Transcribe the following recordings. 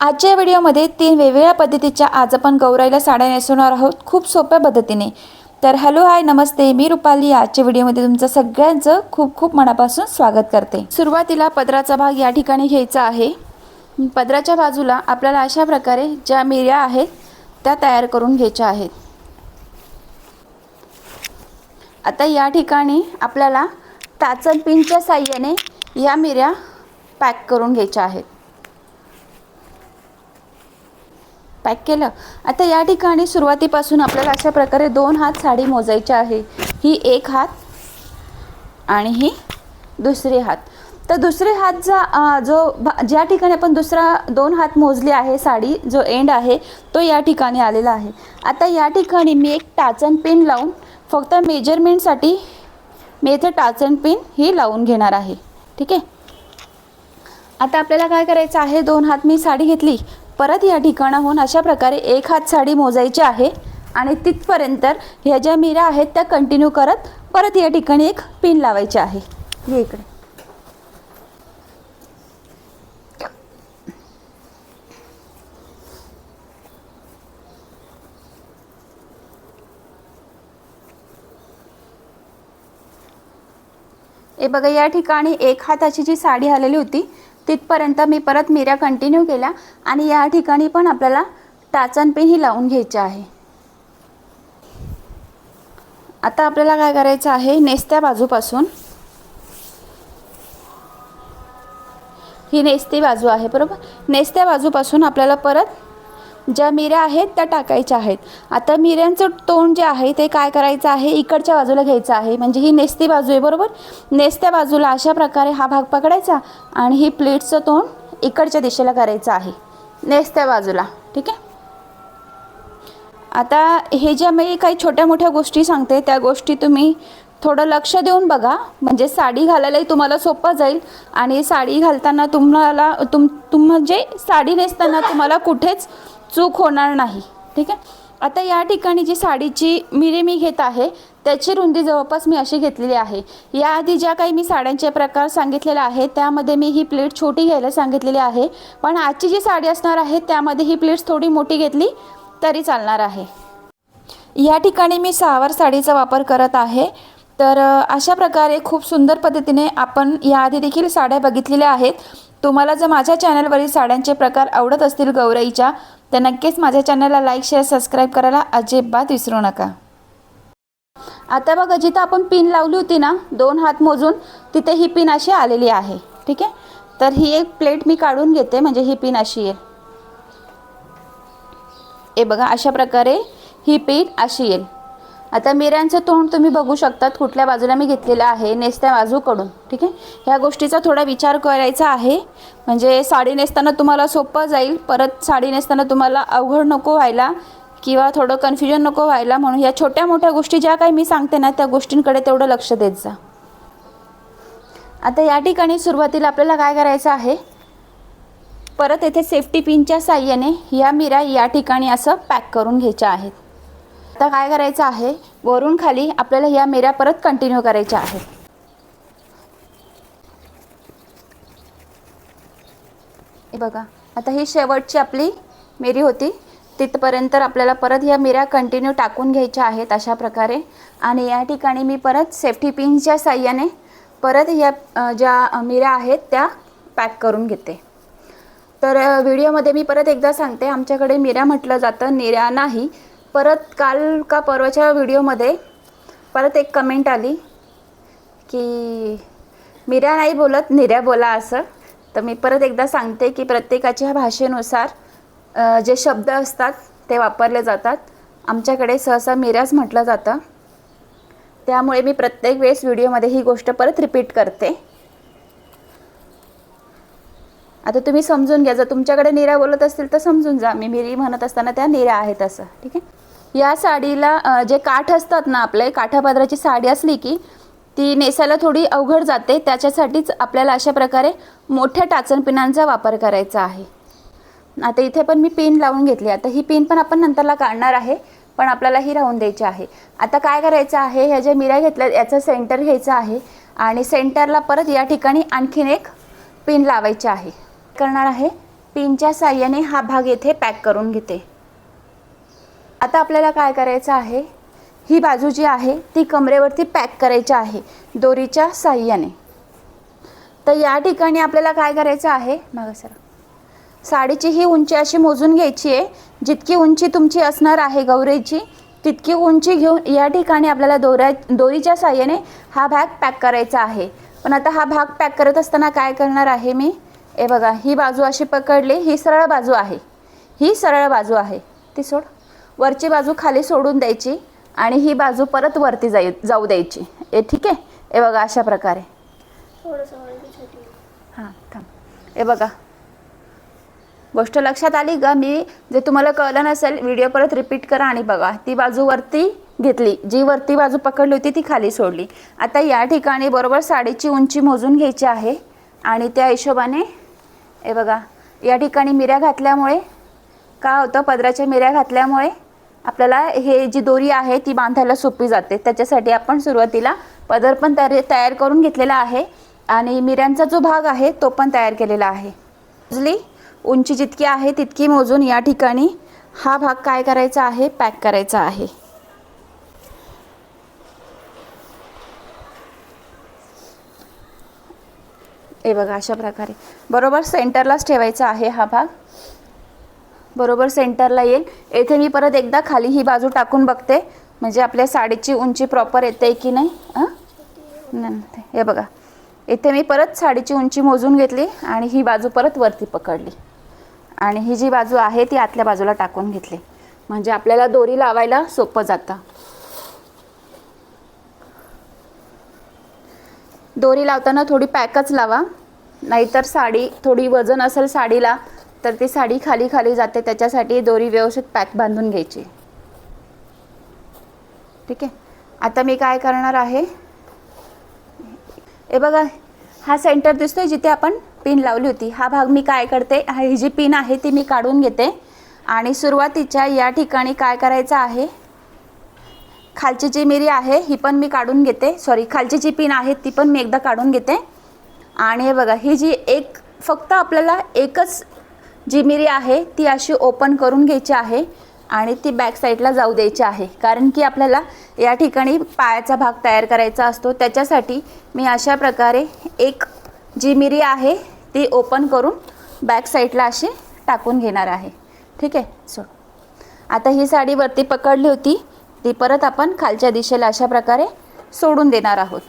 आजच्या व्हिडिओमध्ये 3 वेगवेगळ्या पद्धतीच्या आज आपण गौराईला साड्या नेसवणार आहोत खूप सोप्या पद्धतीने। तर हॅलो हाय नमस्ते, मी रुपाली आजच्या व्हिडिओमध्ये तुमचं सगळ्यांचं खूप खूप मनापासून स्वागत करते। सुरुवातीला पदराचा भाग या ठिकाणी घ्यायचा आहे। पदराच्या बाजूला आपल्याला अशा प्रकारे ज्या मिऱ्या आहेत त्या तयार करून घ्यायच्या आहेत। आता या ठिकाणी आपल्याला टाचन पिनच्या साहाय्याने या मिऱ्या पॅक करून घ्यायच्या आहेत। पॅक केलं। आता या ठिकाणी सुरुवातीपासून आपल्याला अशा प्रकारे 2 हात साडी मोजायची आहे। ही एक हात आणि ही दुसरी हात। तर दुसरे हात ज्या ठिकाणी आपण दुसरा 2 हात मोजले आहे, साडी जो एंड आहे तो या ठिकाणी आलेला आहे। आता या ठिकाणी मी एक टाचन पिन लावून फक्त मेजरमेंटसाठी मी इथे टाचन पिन ही लावून घेणार आहे। ठीक आहे। आता आपल्याला काय करायचं आहे, 2 हात मी साडी घेतली, परत या ठिकाणाहून अशा प्रकारे एक हात साडी मोजायची आहे आणि तिथपर्यंत ह्या ज्या मिऱ्या आहेत त्या कंटिन्यू करत परत या ठिकाणी एक पिन लावायची आहे। हे इकडे हे बघा, या ठिकाणी एक हाताची जी साडी आलेली होती तिथपर्यंत मी परत मिऱ्या कंटिन्यू केल्या आणि या ठिकाणी पण आपल्याला टाचन पिन ही लावून घ्यायची आहे। आता आपल्याला काय करायचं आहे, नेसत्या बाजूपासून ही नेसती बाजू आहे बरोबर, नेसत्या बाजूपासून आपल्याला परत ज्या मिऱ्या आहेत त्या टाकायच्या आहेत। आता मिऱ्यांचं तोंड जे आहे ते काय करायचं आहे, इकडच्या बाजूला घ्यायचं आहे, म्हणजे ही नेसती बाजू आहे बरोबर। नेसत्या बाजूला अशा प्रकारे हा भाग पकडायचा आणि ही प्लेटचं तोंड इकडच्या दिशेला करायचं आहे नेसत्या बाजूला। ठीक आहे। आता हे ज्या मी काही छोट्या मोठ्या गोष्टी सांगते त्या गोष्टी तुम्ही थोडं लक्ष देऊन बघा, म्हणजे साडी घालायलाही तुम्हाला सोपं जाईल आणि साडी घालताना तुम्हाला म्हणजे साडी नेसताना तुम्हाला कुठेच चूक होणार नाही। ठीक आहे। आता या ठिकाणी जी साडीची मिरी मी घेत आहे त्याची रुंदी जवळपास मी अशी घेतलेली आहे। याआधी ज्या काही मी साड्यांचे प्रकार सांगितलेले आहेत त्यामध्ये मी ही प्लेट छोटी घ्यायला सांगितलेली आहे, पण आजची जी साडी असणार आहे त्यामध्ये ही प्लेट्स थोडी मोठी घेतली तरी चालणार आहे। या ठिकाणी मी सहावार साडीचा वापर करत आहे। तर अशा प्रकारे खूप सुंदर पद्धतीने आपण याआधी देखील साड्या बघितलेल्या आहेत। तुम्हाला जर माझ्या चॅनलवरील साड्यांचे प्रकार आवडत असतील गौराईच्या तर नक्कीच माझ्या चॅनलला लाईक शेअर सबस्क्राईब करायला अजिबात विसरू नका। आता बघा, जिथं आपण पिन लावली होती ना 2 हात मोजून, तिथे ही पिन अशी आलेली आहे। ठीक आहे। तर ही एक प्लेट मी काढून घेते, म्हणजे ही पिन अशी येईल। हे बघा, अशा प्रकारे ही पिन अशी येईल। आता मिऱ्यांचं तोंड तुम्ही बघू शकतात कुठल्या बाजूला मी घेतलेलं आहे, नेसत्या बाजूकडून। ठीक आहे। ह्या गोष्टीचा थोडा विचार करायचा आहे, म्हणजे साडी नेसताना तुम्हाला सोपं जाईल, परत साडी नेसताना तुम्हाला अवघड नको व्हायला किंवा थोडं कन्फ्युजन नको व्हायला, म्हणून या छोट्या मोठ्या गोष्टी ज्या काही मी सांगते ना त्या गोष्टींकडे तेवढं लक्ष देत जा। आता या ठिकाणी सुरुवातीला आपल्याला काय करायचं आहे, परत येथे सेफ्टी पिनच्या साहाय्याने या मिऱ्या या ठिकाणी असं पॅक करून घ्यायच्या आहेत। आता काय करायचं आहे, वरून खाली आपल्याला या मिऱ्या परत कंटिन्यू करायच्या आहेत। हे बघा, आता ही शेवटची आपली मिरी होती, तिथपर्यंत आपल्याला परत या मिऱ्या कंटिन्यू टाकून घ्यायच्या आहेत अशा प्रकारे। आणि या ठिकाणी मी परत सेफ्टी पिनच्या साहाय्याने परत या ज्या मिऱ्या आहेत त्या पॅक करून घेते। तर व्हिडिओमध्ये मी परत एकदा सांगते, आमच्याकडे मिऱ्या म्हटलं जातं, निऱ्या नाही। परत काल का परवाच्या व्हिडिओमध्ये परत एक कमेंट आली की मिऱ्या नाही बोलत निऱ्या बोला असं। तर मी परत एकदा सांगते की प्रत्येकाच्या भाषेनुसार जे शब्द असतात ते वापरले जातात। आमच्याकडे सहसा मिऱ्याच म्हटलं जातं, त्यामुळे मी प्रत्येक वेळेस व्हिडिओमध्ये ही गोष्ट परत रिपीट करते। आता तुम्ही समजून घ्या, जर तुमच्याकडे निऱ्या बोलत असतील तर समजून जा, मी मिरी म्हणत असताना त्या निऱ्या आहेत असं। ठीक आहे। या साडीला जे काठ असतात ना, आपले काठापदराची साडी असली की ती नेसायला थोडी अवघड जाते, त्याच्यासाठीच आपल्याला अशा प्रकारे मोठ्या टाचन पिनांचा वापर करायचा आहे। आता इथे पण मी पिन लावून घेतली। आता ही पिन पण आपण नंतरला काढणार आहे, पण आपल्याला ही राहून द्यायची आहे। आता काय करायचं आहे, ह्या ज्या मिऱ्या घेतल्या याचं सेंटर घ्यायचं आहे आणि सेंटरला परत या ठिकाणी आणखीन एक पिन लावायची आहे। करणार आहे पिनच्या साह्याने हा भाग येथे पॅक करून घेते. आता आपल्याला काय करायचं आहे, ही बाजू जी आहे ती कमरेवरती पॅक करायची आहे दोरीच्या साह्याने. तर या ठिकाणी आपल्याला काय करायचं आहे, मागं सर, साडीची ही उंची अशी मोजून घ्यायची आहे. जितकी उंची तुमची असणार आहे गौरीची तितकी उंची घेऊन या ठिकाणी आपल्याला दोरीच्या साह्याने हा भाग पॅक करायचा आहे. पण आता हा भाग पॅक करत असताना काय करणार आहे मी, हे बघा, ही बाजू अशी पकडली, ही सरळ बाजू आहे, ही सरळ बाजू आहे, ती सोड, वरची बाजू खाली सोडून द्यायची आणि ही बाजू परत वरती जाऊ द्यायची. ठीक आहे. हे बघा अशा प्रकारे. हां थांब, हे बघा, गोष्ट लक्षात आली का? मी जे तुम्हाला कळलं नसेल व्हिडिओ परत रिपीट करा आणि बघा. ती बाजू वरती घेतली, जी वरती बाजू पकडली होती ती खाली सोडली. आता या ठिकाणी बरोबर साडीची उंची मोजून घ्यायची आहे आणि त्या हिशोबाने हे बघा, या ठिकाणी मिऱ्या घातल्यामुळे काय होतं, पदराच्या मिऱ्या घातल्यामुळे आपल्याला हे जी दोरी आहे ती बांधायला सोपी जाते. त्याच्यासाठी आपण सुरुवातीला पदर पण तयार करून घेतलेला आहे आणि मिऱ्यांचा जो भाग आहे तो पण तयार केलेला आहे. उंची जितकी आहे तितकी मोजून या ठिकाणी हा भाग काय करायचा आहे, पॅक करायचा आहे. हे बघा अशा प्रकारे बरोबर सेंटरलाच ठेवायचा आहे. हा भाग बरोबर सेंटरला येईल. येथे मी परत एकदा खाली ही बाजू टाकून बघते म्हणजे आपल्या साडीची उंची प्रॉपर येते की नाही. हे बघा, इथे मी परत साडीची उंची मोजून घेतली आणि ही बाजू परत वरती पकडली आणि ही जी बाजू आहे ती आतल्या बाजूला टाकून घेतली म्हणजे आपल्याला दोरी लावायला सोपं जातं. दोरी लावताना थोडी पॅकच लावा, नाहीतर साडी थोडी वजन असेल साडीला तर ती साडी खाली खाली जाते. त्याच्यासाठी दोरी व्यवस्थित पॅक बांधून घ्यायची. ठीक आहे. आता मी काय करणार आहे, हे बघा, हा सेंटर दिसतोय जिथे आपण पिन लावली होती, हा भाग मी काय करते, ही जी पिन आहे ती मी काढून घेते आणि सुरुवातीच्या या ठिकाणी काय करायचं आहे, खालची जी मिरी आहे ही पण मी काढून घेते, सॉरी, खालची जी पिन आहे ती पण मी एकदा काढून घेते. आणि हे बघा, ही जी एक फक्त आपल्याला एकच जी मिरी आहे ती अशी ओपन करून घ्यायची आहे आणि ती बॅक साईडला जाऊ द्यायची आहे. कारण की आपल्याला या ठिकाणी पायाचा भाग तयार करायचा असतो. त्याच्यासाठी मी अशा प्रकारे एक जी मिरी आहे ती ओपन करून बॅक साईडला अशी टाकून घेणार आहे. ठीक आहे. सो आता ही साडी वरती पकडली होती ती परत आपण खालच्या दिशेला अशा प्रकारे सोडून देणार आहोत.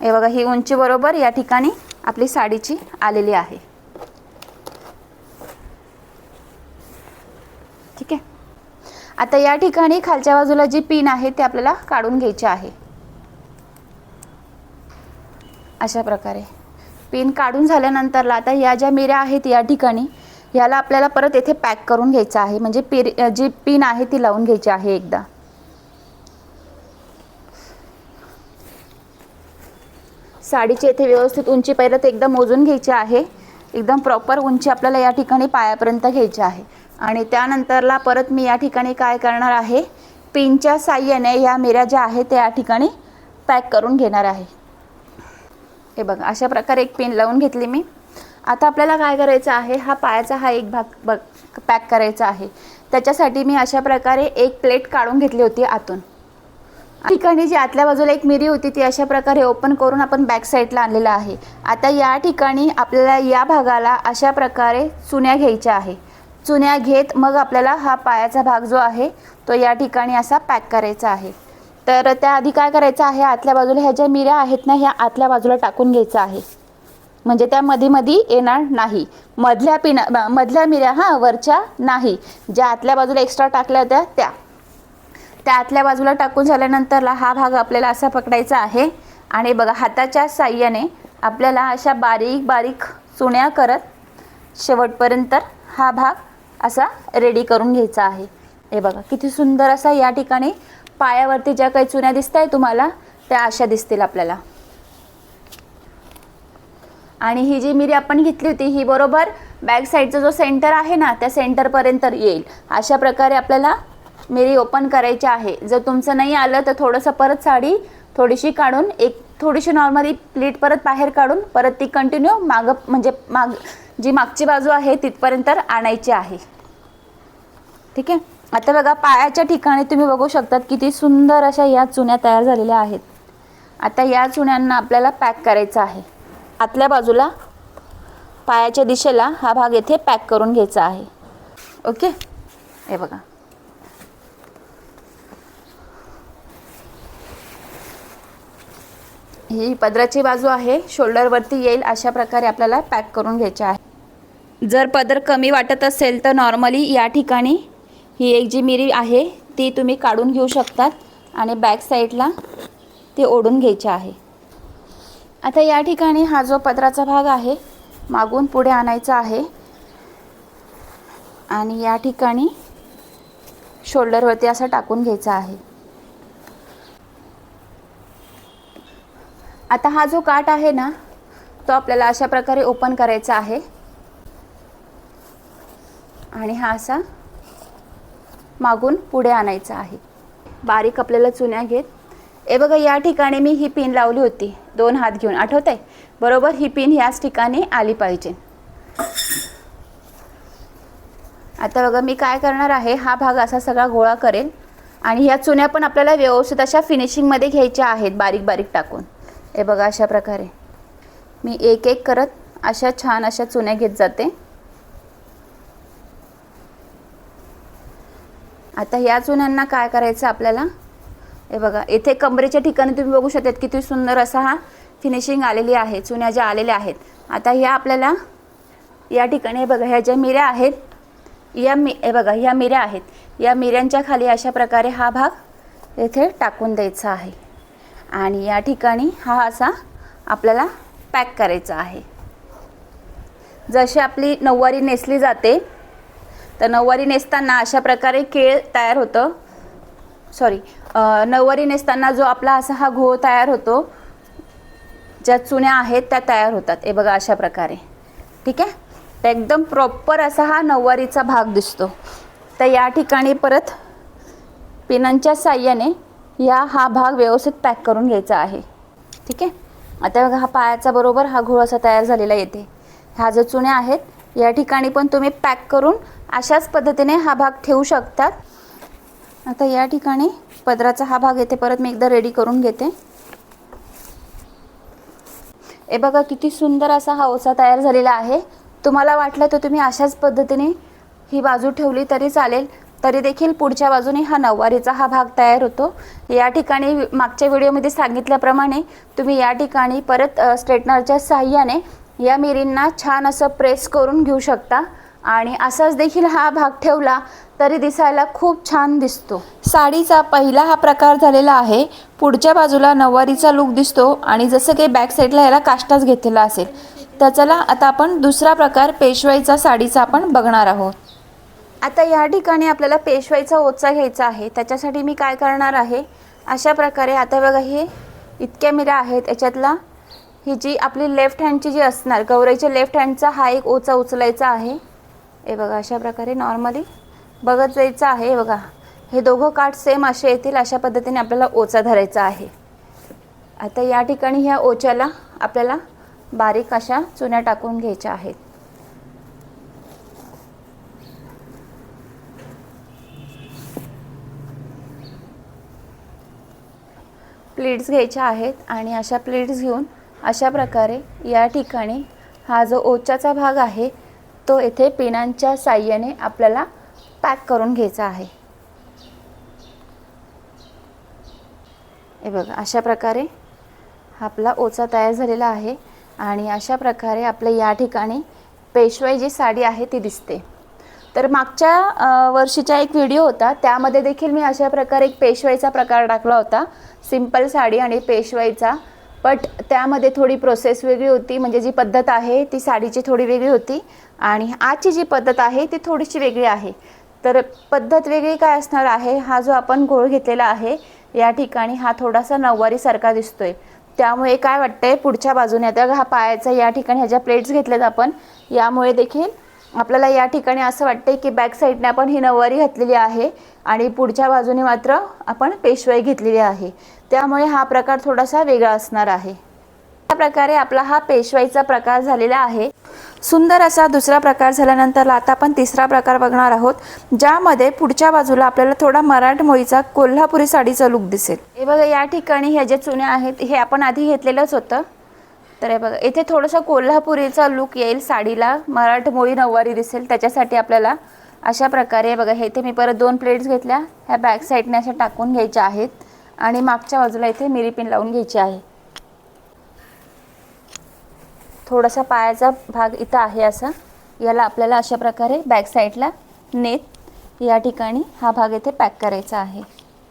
हे बघा, ही उंची बरोबर या ठिकाणी आपली साडीची आलेली आहे. ठीक आहे. आता या ठिकाणी खालच्या बाजूला जी पिन आहे ती आपल्याला काढून घ्यायची आहे. अशा प्रकारे पिन काढून झाल्यानंतरला आता या ज्या मिऱ्या आहेत या ठिकाणी याला आपल्याला परत येथे पॅक करून घ्यायचं आहे. म्हणजे जी पिन आहे ती लावून घ्यायची आहे एकदा. साडीची येथे व्यवस्थित उंची परत एकदा मोजून घ्यायची आहे. एकदम प्रॉपर उंची आपल्याला या ठिकाणी पायापर्यंत घ्यायची आहे. आणि त्यानंतरला परत मी या ठिकाणी काय करणार आहे, पिनच्या साह्याने या मिऱ्या ज्या आहेत त्या या ठिकाणी पॅक करून घेणार आहे. हे बघा, अशा प्रकारे एक पिन लावून घेतली मी. आता आपल्याला काय करायचं आहे, हा पायाचा हा एक भाग पॅक करायचा आहे. त्याच्यासाठी मी अशा प्रकारे एक प्लेट काढून घेतली होती आतून. ठिकाणी जी आतल्या बाजूला एक मिरी होती ती अशा प्रकारे ओपन करून आपण बॅक साईडला आणलेला आहे. आता या ठिकाणी आपल्याला या भागाला अशा प्रकारे चुन्या घ्यायच्या आहे. चुन्या घेत मग आपल्याला हा पायाचा भाग जो आहे तो या ठिकाणी असा पॅक करायचा आहे. तर त्याआधी काय करायचं आहे, आतल्या बाजूला ह्या ज्या मिऱ्या आहेत ना ह्या आतल्या बाजूला टाकून घ्यायचं आहे. म्हणजे त्या मध्ये येणार नाही. मधल्या मिऱ्या वरच्या नाही, ज्या आतल्या बाजूला एक्स्ट्रा टाकल्या होत्या त्या आतल्या बाजूला टाकून झाल्यानंतरला हा भाग आपल्याला असा पकडायचा आहे. आणि बघा, हाताच्या साह्याने आपल्याला अशा बारीक बारीक चुण्या करत शेवटपर्यंत हा भाग असा रेडी करून घ्यायचा आहे. हे बघा, किती सुंदर असा या ठिकाणी पायावरती ज्या काही चुन्या दिसत आहे तुम्हाला त्या अशा दिसतील आपल्याला. आणि ही जी मिरी आपण घेतली होती ही बरोबर बॅक साईडचा जो सेंटर आहे ना त्या सेंटरपर्यंत येईल. अशा प्रकारे आपल्याला मिरी ओपन करायची आहे. जर तुमचं नाही आलं तर थोडंसं परत साडी थोडीशी काढून एक थोडीशी नॉर्मली प्लीट परत बाहेर काढून परत ती कंटिन्यू म्हणजे जी मागची बाजू आहे तिथपर्यंत आणायची आहे. ठीक आहे. आता बघा पायाच्या ठिकाणी तुम्ही बघू शकतात किती सुंदर अशा या चुन्या तयार झालेल्या आहेत. आता या चुन्यांना आपल्याला पॅक करायचं आहे. आतल्या बाजूला पायाच्या दिशेला हा भाग येथे पॅक करून घ्यायचा आहे. ओके. हे बघा ही पदराची बाजू आहे, शोल्डरवरती येईल अशा प्रकारे आपल्याला पॅक करून घ्यायचे आहे. जर पदर कमी वाटत असेल तर नॉर्मली या ठिकाणी ही एक जी मिरी आहे ती तुम्ही काढून घेऊ शकतात आणि बॅक साईडला ते ओढून घ्यायचे आहे. आता या ठिकाणी हा जो पदराचा भाग आहे मागून पुढे आणायचा आहे आणि या ठिकाणी शोल्डरवरती असं टाकून घ्यायचा आहे. आता हा जो काठ आहे ना तो आपल्याला अशा प्रकारे ओपन करायचा आहे आणि हा असा मागून पुढे आणायचा आहे. बारीक आपल्याला चुन्या घेत हे बघा या ठिकाणी मी ही पिन लावली होती 2 हात घेऊन, आठवतंय बरोबर. ही पिन याच ठिकाणी आली पाहिजे. आता बघा मी काय करणार आहे, हा भाग असा सगळा गोळा करेल आणि ह्या चुन्या पण आपल्याला व्यवस्थित अशा फिनिशिंगमध्ये घ्यायच्या आहेत बारीक बारीक टाकून. हे बघा अशा प्रकारे मी एक एक करत अशा छान अशा चुन्या घेत जाते. आता या चुन्यांना काय करायचं आपल्याला, हे बघा इथे कमरेच्या ठिकाणी तुम्ही बघू शकता किती सुंदर असा हा फिनिशिंग आलेली आहे, चुन्या ज्या आलेल्या आहेत. आता ह्या आपल्याला या ठिकाणी हे बघा ह्या ज्या मिऱ्या आहेत हे बघा ह्या मिऱ्या आहेत, या मिऱ्यांच्या खाली अशा प्रकारे हा भाग येथे टाकून द्यायचा आहे आणि या ठिकाणी हा असा आपल्याला पॅक करायचा आहे. जशी आपली नऊवारी नेसली जाते तर नऊवारी नेसताना अशा प्रकारे केळ तयार होतं, नऊवारी नेसताना जो आपला असा हा घोळ तयार होतो, ज्या चुन्या आहेत त्या तयार होतात. हे बघा अशा प्रकारे. ठीक आहे. तर एकदम प्रॉपर असा हा नऊवारीचा भाग दिसतो. तर या ठिकाणी परत पिनांच्या साह्याने हा भाग व्यवस्थित पॅक करून घ्यायचा आहे. ठीक आहे. आता बघा हा पायाचा बरोबर हा घोळ असा तयार झालेला येते. ह्या जो चुन्या आहेत या ठिकाणी पण तुम्ही पॅक करून अशाच पद्धतीने हा भाग ठेवू शकतात. आता या ठिकाणी पदराचा हा भाग येते परत मी एकदा रेडी करून घेते. हे बघा किती सुंदर असा हा ओसा तयार झालेला आहे. तुम्हाला वाटलं तर तुम्ही अशाच पद्धतीने ही बाजू ठेवली तरी चालेल, तरी देखील पुढच्या बाजूने हा नऊवारीचा हा भाग तयार होतो. या ठिकाणी मागच्या व्हिडिओमध्ये सांगितल्याप्रमाणे तुम्ही या ठिकाणी परत स्ट्रेटनरच्या साहाय्याने या मिरींना छान असं प्रेस करून घेऊ शकता आणि असाच देखील हा भाग ठेवला तरी दिसायला खूप छान दिसतो. साडीचा पहिला हा प्रकार झालेला आहे. पुढच्या बाजूला नऊवारीचा लुक दिसतो आणि जसं की बॅक साईडला याला काष्टाच घेतलेला असेल. तर चला आता आपण दुसरा प्रकार पेशवाईचा साडीचा आपण बघणार आहोत. आता या ठिकाणी आपल्याला पेशवाईचा ओचा घ्यायचा आहे. त्याच्यासाठी मी काय करणार आहे, अशा प्रकारे आता बघा हे इतक्या मिऱ्या आहेत, याच्यातला ही जी आपली लेफ्ट हँडची जी असणार गौराईच्या लेफ्ट हँडचा हा एक ओचा उचलायचा आहे. हे बघा अशा प्रकारे नॉर्मली बघत जायचं आहे. हे बघा हे दोघं काठ सेम असे येतील अशा पद्धतीने आपल्याला ओचा धरायचा आहे. आता या ठिकाणी ह्या ओच्याला आपल्याला बारीक अशा चुन्या टाकून घ्यायच्या आहेत. प्लीट्स घ्यायच्या आहेत आणि अशा प्लीट्स घेऊन अशा प्रकारे या ठिकाणी हा जो ओच्याचा भाग आहे तो येथे पिनांच्या साह्याने आपल्याला पॅक करून घ्यायचा आहे. हे बघा अशा प्रकारे आपला ओचा तयार झालेला आहे आणि अशा प्रकारे आपल्या या ठिकाणी पेशवाई जी साडी आहे ती दिसते. तर मागच्या वर्षीचा एक व्हिडिओ होता त्यामध्ये देखील मी अशा प्रकारे एक पेशवाईचा प्रकार टाकला होता, सिंपल साडी आणि पेशवाईचा. बट त्यामध्ये थोडी प्रोसेस वेगळी होती, म्हणजे जी पद्धत आहे ती साडीची थोडी वेगळी होती आणि आजची जी पद्धत आहे ती थोडीशी वेगळी आहे. तर पद्धत वेगळी काय असणार आहे, हा जो आपण घोळ घेतलेला आहे या ठिकाणी हा थोडासा नऊवारीसारखा दिसतोय. त्यामुळे काय वाटतंय पुढच्या बाजूने आता हा पायाचा या ठिकाणी ह्या ज्या प्लेट्स घेतल्यात आपण, यामुळे देखील आपल्याला या ठिकाणी असं वाटतंय की बॅक साईडने आपण ही नऊवारी घातलेली आहे आणि पुढच्या बाजूने मात्र आपण पेशवाई घेतलेली आहे. त्यामुळे हा प्रकार थोडासा वेगळा असणार आहे. अशा प्रकारे आपला हा पेशवाईचा प्रकार झालेला आहे. सुंदर असा दुसरा प्रकार झाल्यानंतर आता आपण तिसरा प्रकार बघणार आहोत, ज्यामध्ये पुढच्या बाजूला आपल्याला थोडा मराठमोळीचा कोल्हापुरी साडीचा लुक दिसेल. हे बघा, या ठिकाणी ह्या ज्या चुन्या आहेत हे आपण आधी घेतलेलंच होतं. तर हे बघा, इथे थोडासा कोल्हापुरीचा लुक येईल साडीला, मराठमोळी नऊवारी दिसेल. त्याच्यासाठी आपल्याला अशा प्रकारे बघा, हे इथे मी परत 2 प्लेट्स घेतल्या, ह्या बॅक साईडने अशा टाकून घ्यायच्या आहेत आणि मागच्या बाजूला इथे मिरी पिन लावून घ्यायची आहे. थोडासा पायाचा भाग इथं आहे असा, याला आपल्याला अशा प्रकारे बॅक साईडला नेत या ठिकाणी हा भाग इथे पॅक करायचा आहे.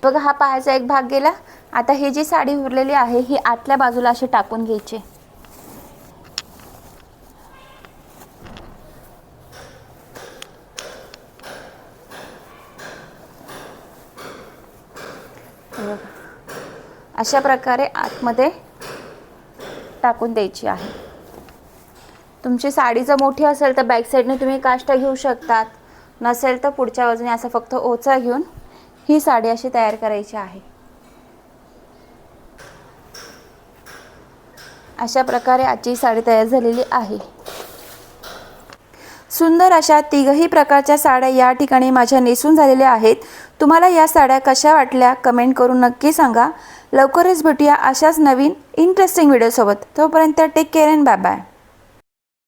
बघा, हा पायाचा एक भाग गेला. आता ही जी साडी उरलेली आहे ही आतल्या बाजूला अशी टाकून घ्यायची. अशा प्रकारे आतमध्ये टाकून द्यायची आहे. तुमची साडी जर मोठी असेल तर बॅक साईडने तुम्ही काष्टा घेऊ शकतात, नसेल तर पुढच्या बाजूने असं फक्त ओचा घेऊन ही साडी अशी तयार करायची आहे. अशा प्रकारे आजची साडी तयार झालेली आहे. सुंदर अशा तिघही प्रकारच्या साड्या या ठिकाणी माझ्या नेसून झालेल्या आहेत. तुम्हाला या साड्या कशा वाटल्या कमेंट करून नक्की सांगा. लवकरच भेटूया अशाच नवीन इंटरेस्टिंग व्हिडिओसोबत. तोपर्यंत take care and bye bye.